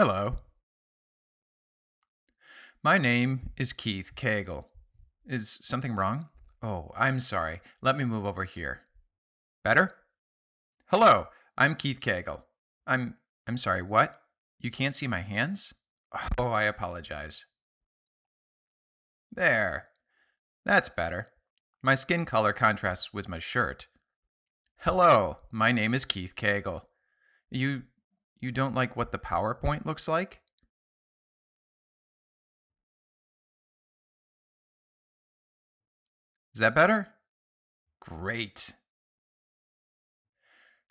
Hello. My name is Keith Cagle. Is something wrong? Oh, I'm sorry. Let me move over here. Better? Hello. I'm Keith Cagle. I'm sorry, what? You can't see my hands? Oh, I apologize. There. That's better. My skin color contrasts with my shirt. Hello. My name is Keith Cagle. You you don't like what the PowerPoint looks like? Is that better? Great.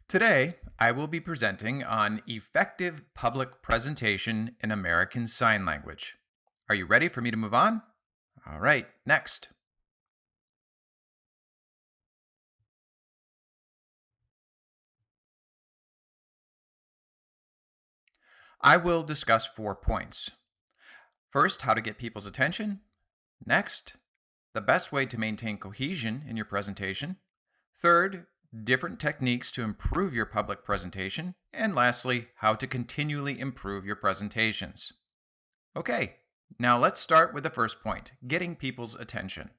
Today, I will be presenting on effective public presentation in American Sign Language. Are you ready for me to move on? All right, next. I will discuss 4 points. First, how to get people's attention. Next, the best way to maintain cohesion in your presentation. Third, different techniques to improve your public presentation. And lastly, how to continually improve your presentations. Okay, now let's start with the first point, getting people's attention.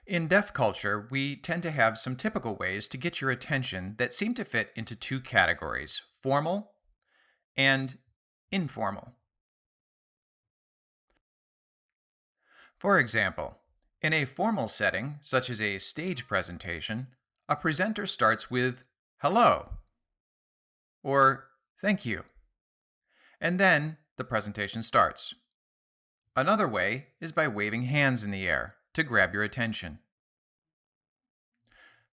In deaf culture, we tend to have some typical ways to get your attention that seem to fit into 2 categories, formal and informal. For example, in a formal setting, such as a stage presentation, a presenter starts with hello or thank you, and then the presentation starts. Another way is by waving hands in the air to grab your attention.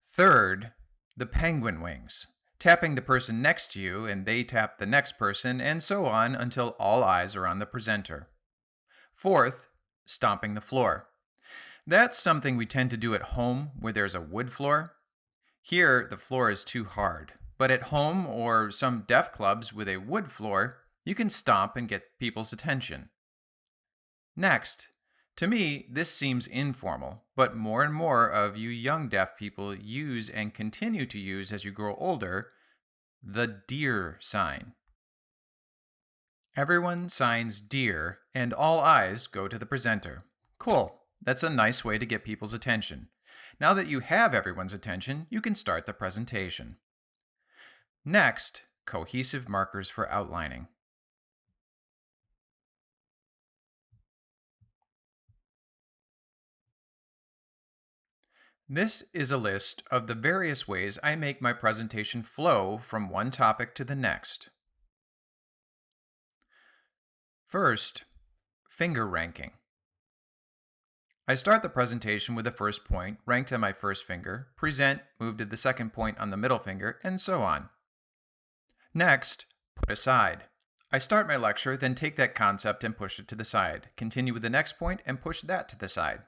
Third, the penguin wings, tapping the person next to you and they tap the next person, and so on until all eyes are on the presenter. Fourth, stomping the floor. That's something we tend to do at home where there's a wood floor. Here, the floor is too hard, but at home or some deaf clubs with a wood floor, you can stomp and get people's attention. Next, to me, this seems informal, but more and more of you young deaf people use and continue to use as you grow older the deer sign. Everyone signs deer, and all eyes go to the presenter. Cool. That's a nice way to get people's attention. Now that you have everyone's attention, you can start the presentation. Next, cohesive markers for outlining. This is a list of the various ways I make my presentation flow from one topic to the next. First, finger ranking. I start the presentation with the first point ranked on my first finger, present, move to the second point on the middle finger, and so on. Next, put aside. I start my lecture, then take that concept and push it to the side. Continue with the next point and push that to the side.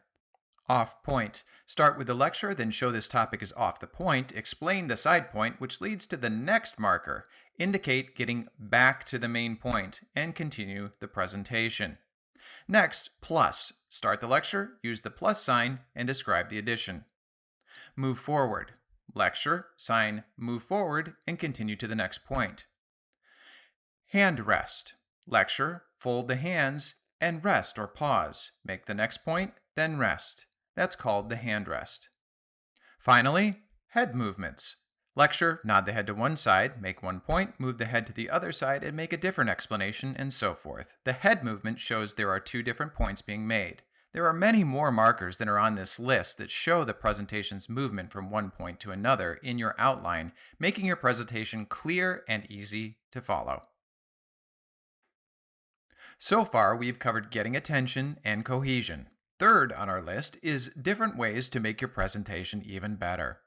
Off point. Start with the lecture, then show this topic is off the point, explain the side point, which leads to the next marker, indicate getting back to the main point, and continue the presentation. Next, plus. Start the lecture, use the plus sign, and describe the addition. Move forward. Lecture, sign, move forward, and continue to the next point. Hand rest. Lecture, fold the hands, and rest or pause. Make the next point, then rest. That's called the hand rest. Finally, head movements. Lecture, nod the head to one side, make one point, move the head to the other side, and make a different explanation, and so forth. The head movement shows there are 2 different points being made. There are many more markers than are on this list that show the presentation's movement from one point to another in your outline, making your presentation clear and easy to follow. So far, we've covered getting attention and cohesion. Third on our list is different ways to make your presentation even better.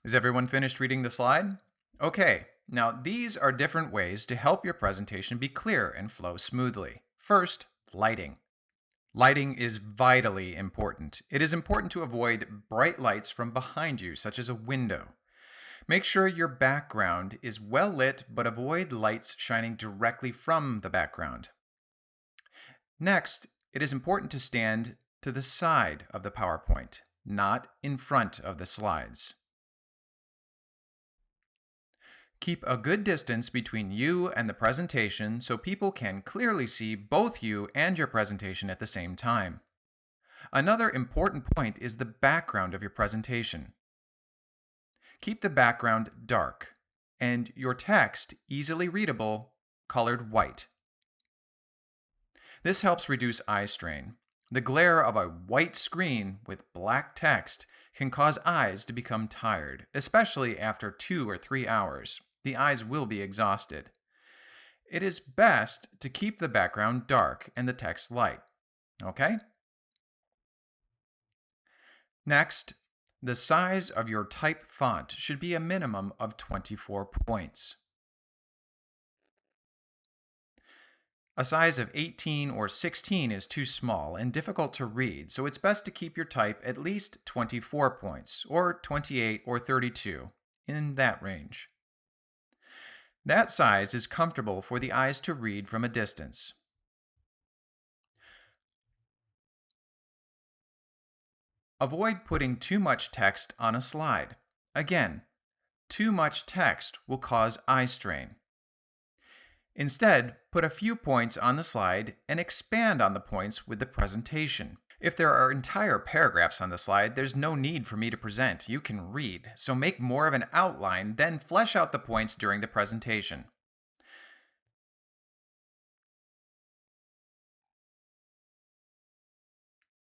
Is everyone finished reading the slide? Okay, now these are different ways to help your presentation be clear and flow smoothly. First, lighting. Lighting is vitally important. It is important to avoid bright lights from behind you, such as a window. Make sure your background is well lit, but avoid lights shining directly from the background. Next, it is important to stand to the side of the PowerPoint, not in front of the slides. Keep a good distance between you and the presentation so people can clearly see both you and your presentation at the same time. Another important point is the background of your presentation. Keep the background dark and your text easily readable, colored white. This helps reduce eye strain. The glare of a white screen with black text can cause eyes to become tired, especially after 2 or 3 hours. The eyes will be exhausted. It is best to keep the background dark and the text light. Okay? Next, the size of your type font should be a minimum of 24 points. A size of 18 or 16 is too small and difficult to read, so it's best to keep your type at least 24 points, or 28 or 32, in that range. That size is comfortable for the eyes to read from a distance. Avoid putting too much text on a slide. Again, too much text will cause eye strain. Instead, put a few points on the slide and expand on the points with the presentation. If there are entire paragraphs on the slide, there's no need for me to present. You can read, so make more of an outline, then flesh out the points during the presentation.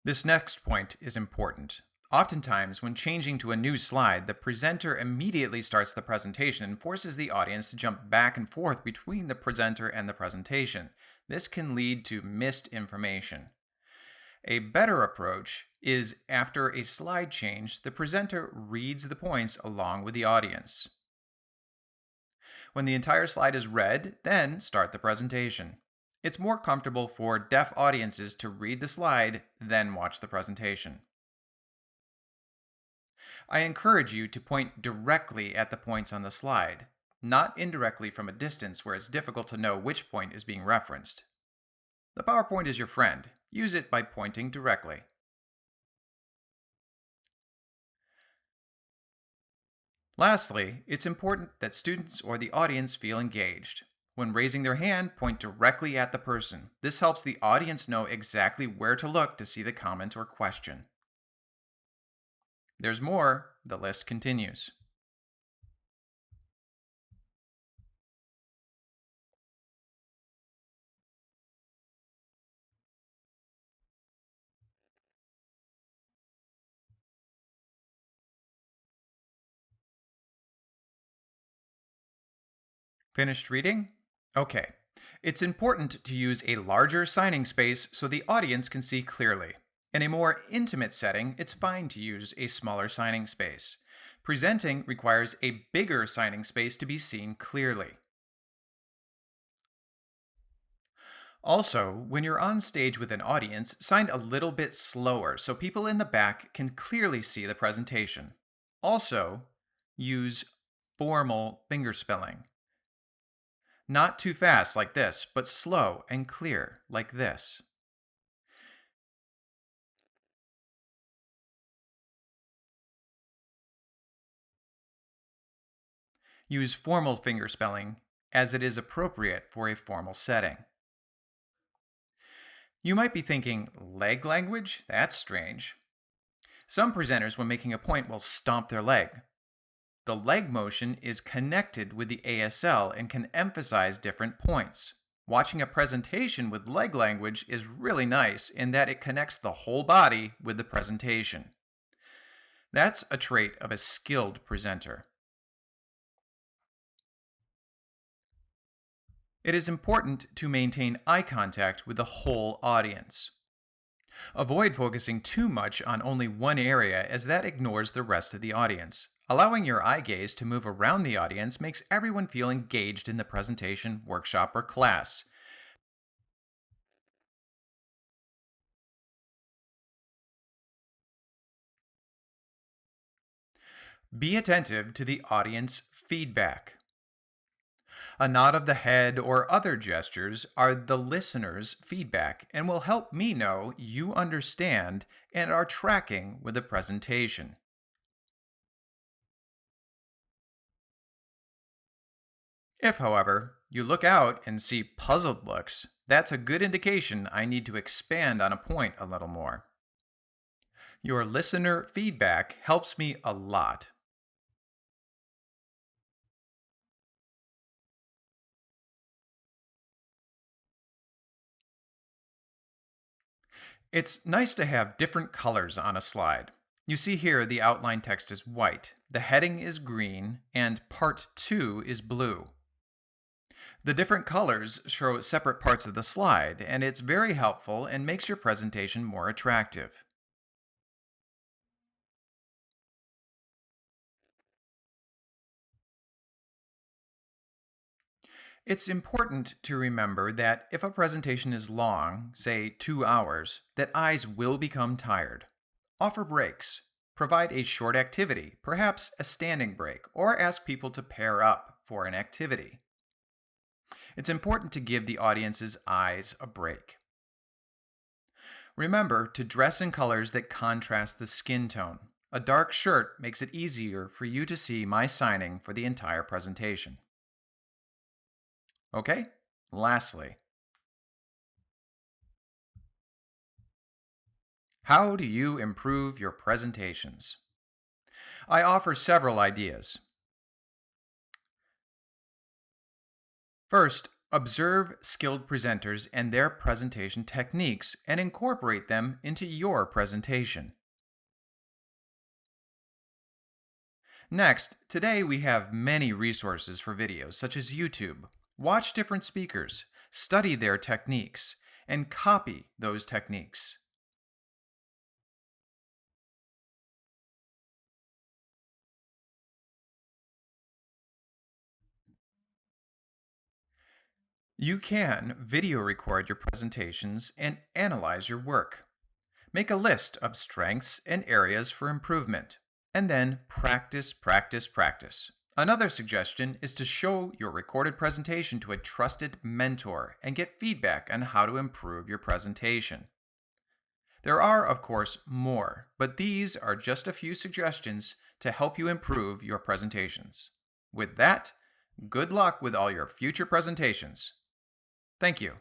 This next point is important. Oftentimes, when changing to a new slide, the presenter immediately starts the presentation and forces the audience to jump back and forth between the presenter and the presentation. This can lead to missed information. A better approach is, after a slide change, the presenter reads the points along with the audience. When the entire slide is read, then start the presentation. It's more comfortable for deaf audiences to read the slide, then watch the presentation. I encourage you to point directly at the points on the slide, not indirectly from a distance where it's difficult to know which point is being referenced. The PowerPoint is your friend. Use it by pointing directly. Lastly, it's important that students or the audience feel engaged. When raising their hand, point directly at the person. This helps the audience know exactly where to look to see the comment or question. There's more. The list continues. Finished reading? Okay. It's important to use a larger signing space so the audience can see clearly. In a more intimate setting, it's fine to use a smaller signing space. Presenting requires a bigger signing space to be seen clearly. Also, when you're on stage with an audience, sign a little bit slower so people in the back can clearly see the presentation. Also, use formal fingerspelling. Not too fast like this, but slow and clear like this. Use formal fingerspelling as it is appropriate for a formal setting. You might be thinking, leg language? That's strange. Some presenters, when making a point, will stomp their leg. The leg motion is connected with the ASL and can emphasize different points. Watching a presentation with leg language is really nice in that it connects the whole body with the presentation. That's a trait of a skilled presenter. It is important to maintain eye contact with the whole audience. Avoid focusing too much on only one area, as that ignores the rest of the audience. Allowing your eye gaze to move around the audience makes everyone feel engaged in the presentation, workshop, or class. Be attentive to the audience feedback. A nod of the head or other gestures are the listener's feedback and will help me know you understand and are tracking with the presentation. If, however, you look out and see puzzled looks, that's a good indication I need to expand on a point a little more. Your listener feedback helps me a lot. It's nice to have different colors on a slide. You see here the outline text is white, the heading is green, and part 2 is blue. The different colors show separate parts of the slide, and it's very helpful and makes your presentation more attractive. It's important to remember that if a presentation is long, say 2 hours, that eyes will become tired. Offer breaks. Provide a short activity, perhaps a standing break, or ask people to pair up for an activity. It's important to give the audience's eyes a break. Remember to dress in colors that contrast the skin tone. A dark shirt makes it easier for you to see my signing for the entire presentation. Okay? Lastly, how do you improve your presentations? I offer several ideas. First, observe skilled presenters and their presentation techniques and incorporate them into your presentation. Next, today we have many resources for videos such as YouTube. Watch different speakers, study their techniques, and copy those techniques. You can video record your presentations and analyze your work. Make a list of strengths and areas for improvement, and then practice, practice, practice. Another suggestion is to show your recorded presentation to a trusted mentor and get feedback on how to improve your presentation. There are, of course, more, but these are just a few suggestions to help you improve your presentations. With that, good luck with all your future presentations. Thank you.